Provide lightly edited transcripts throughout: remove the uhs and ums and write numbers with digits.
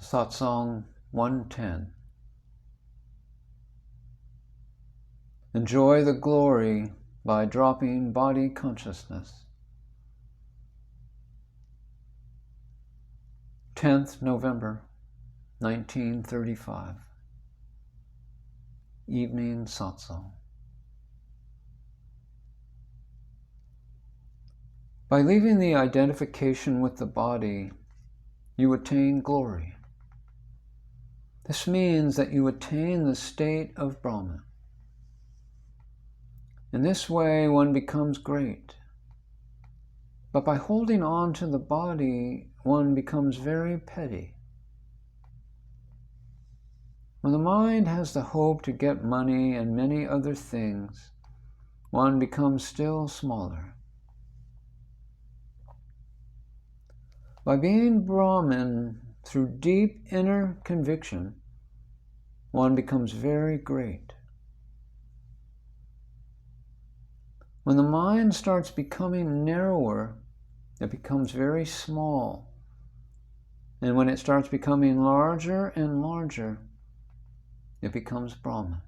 Satsang-110. Enjoy the glory by dropping body consciousness. 10th November, 1935. Evening Satsang. By leaving the identification with the body, you attain glory. This means that you attain the state of Brahman. In this way, one becomes great. But by holding on to the body, one becomes very petty. When the mind has the hope to get money and many other things, one becomes still smaller. By being Brahman through deep inner conviction, one becomes very great. When the mind starts becoming narrower, it becomes very small. And when it starts becoming larger and larger, it becomes Brahman.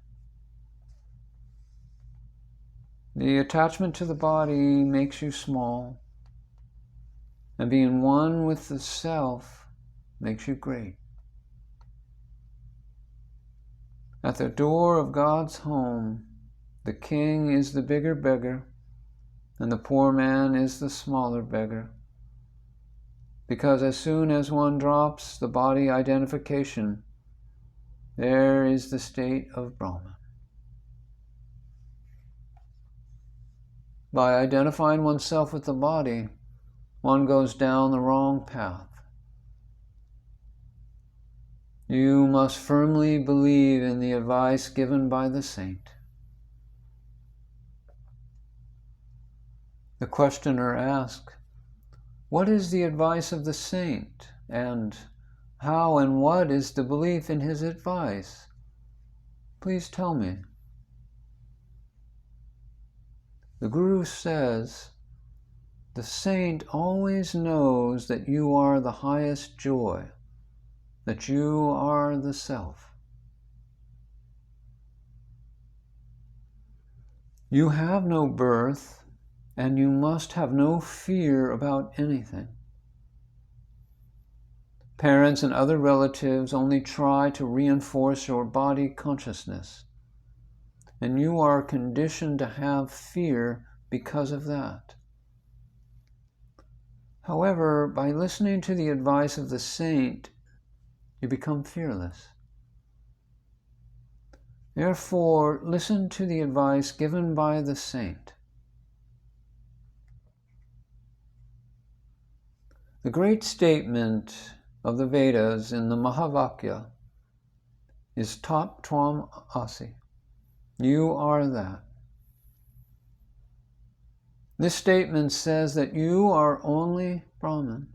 The attachment to the body makes you small, and being one with the self makes you great. At the door of God's home, the king is the bigger beggar, and the poor man is the smaller beggar. Because as soon as one drops the body identification, there is the state of Brahman. By identifying oneself with the body, one goes down the wrong path. You must firmly believe in the advice given by the saint. The questioner asked, "What is the advice of the saint, and how and what is the belief in his advice? Please tell me." The Guru says, "The saint always knows that you are the highest joy, that you are the self. You have no birth, and you must have no fear about anything. Parents and other relatives only try to reinforce your body consciousness, and you are conditioned to have fear because of that. However, by listening to the advice of the saint, you become fearless. Therefore, listen to the advice given by the saint. The great statement of the Vedas in the Mahavakya is Tat Tvam Asi. You are that. This statement says that you are only Brahman.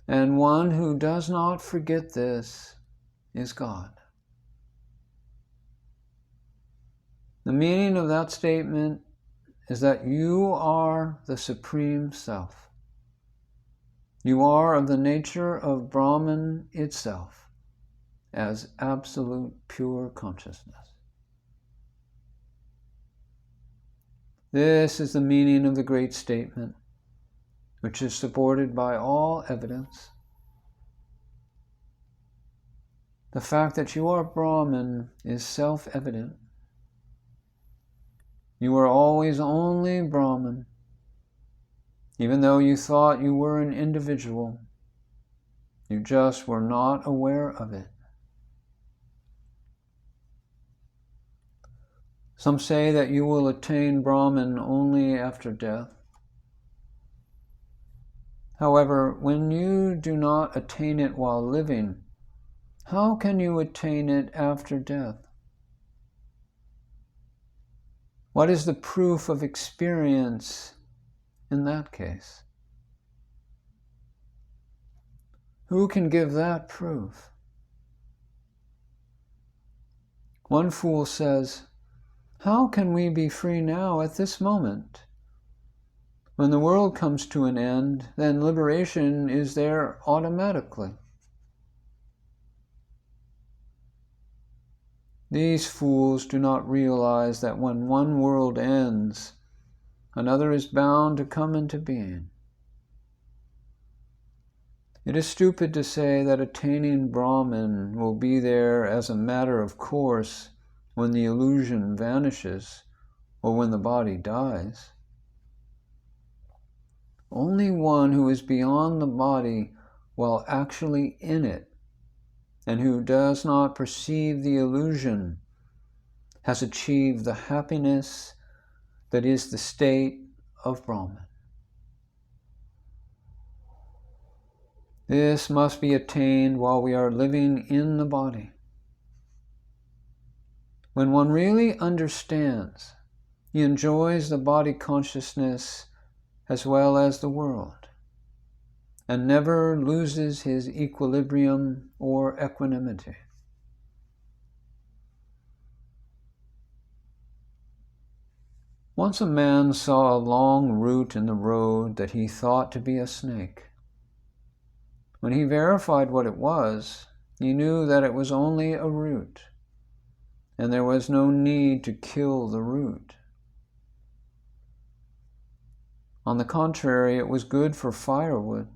And one who does not forget this is God. The meaning of that statement is that you are the Supreme Self. You are of the nature of Brahman itself, as absolute pure consciousness. This is the meaning of the great statement, which is supported by all evidence. The fact that you are Brahman is self-evident. You were always only Brahman, even though you thought you were an individual. You just were not aware of it. Some say that you will attain Brahman only after death. However, when you do not attain it while living, how can you attain it after death? What is the proof of experience in that case? Who can give that proof? One fool says, "How can we be free now at this moment? When the world comes to an end, then liberation is there automatically. These fools do not realize that when one world ends, another is bound to come into being. It is stupid to say that attaining Brahman will be there as a matter of course when the illusion vanishes or when the body dies. Only one who is beyond the body while actually in it, and who does not perceive the illusion, has achieved the happiness that is the state of Brahman. This must be attained while we are living in the body. When one really understands, he enjoys the body consciousness as well as the world, and never loses his equilibrium or equanimity. Once a man saw a long root in the road that he thought to be a snake. When he verified what it was, he knew that it was only a root, and there was no need to kill the root. On the contrary, it was good for firewood.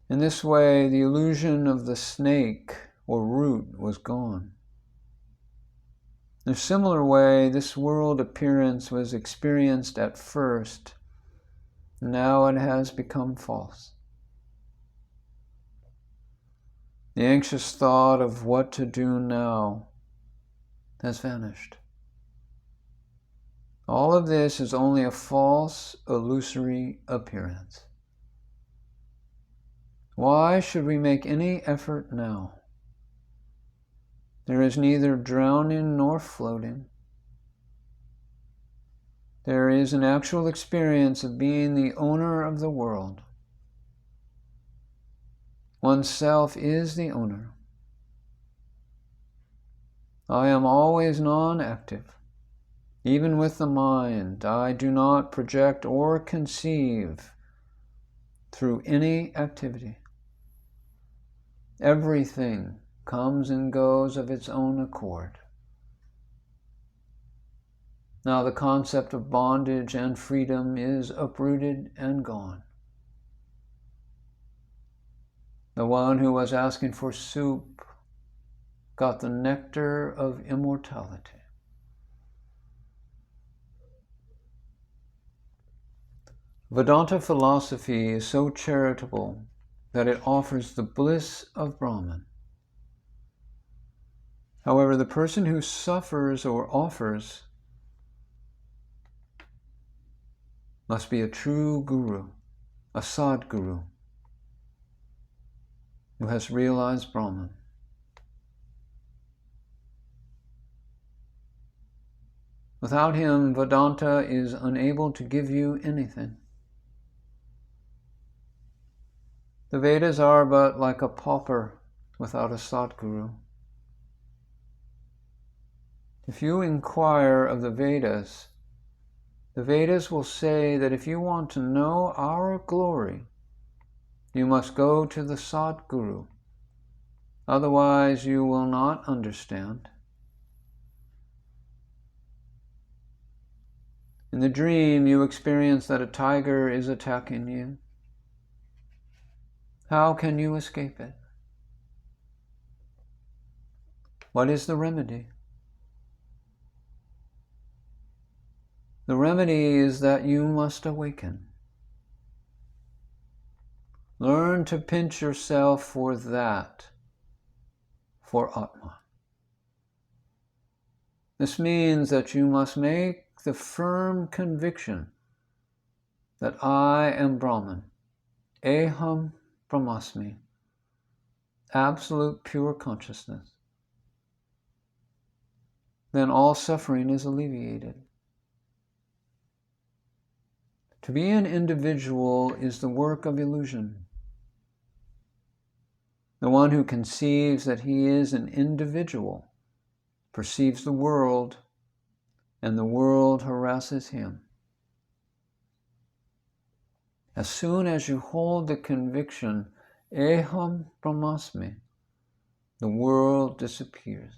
In this way, the illusion of the snake or root was gone. In a similar way, this world appearance was experienced at first. Now it has become false. The anxious thought of what to do now has vanished. All of this is only a false, illusory appearance. Why should we make any effort now? There is neither drowning nor floating. There is an actual experience of being the owner of the world. Oneself is the owner. I am always non-active. Even with the mind, I do not project or conceive through any activity. Everything comes and goes of its own accord. Now the concept of bondage and freedom is uprooted and gone. The one who was asking for soup got the nectar of immortality. Vedanta philosophy is so charitable that it offers the bliss of Brahman. However, the person who suffers or offers must be a true guru, a sadguru, who has realized Brahman. Without him, Vedanta is unable to give you anything. The Vedas are but like a pauper without a Sadguru. If you inquire of the Vedas will say that if you want to know our glory, you must go to the Sadguru. Otherwise, you will not understand. In the dream, you experience that a tiger is attacking you. How can you escape it? What is the remedy? The remedy is that you must awaken. Learn to pinch yourself for that, for Atma. This means that you must make the firm conviction that I am Brahman, Aham Brahmasmi, absolute pure consciousness. Then all suffering is alleviated. To be an individual is the work of illusion. The one who conceives that he is an individual perceives the world, and the world harasses him. As soon as you hold the conviction, Eham Brahmasmi, the world disappears.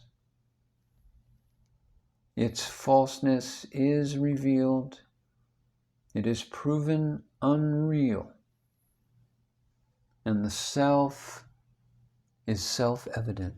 Its falseness is revealed. It is proven unreal. And the self is self-evident.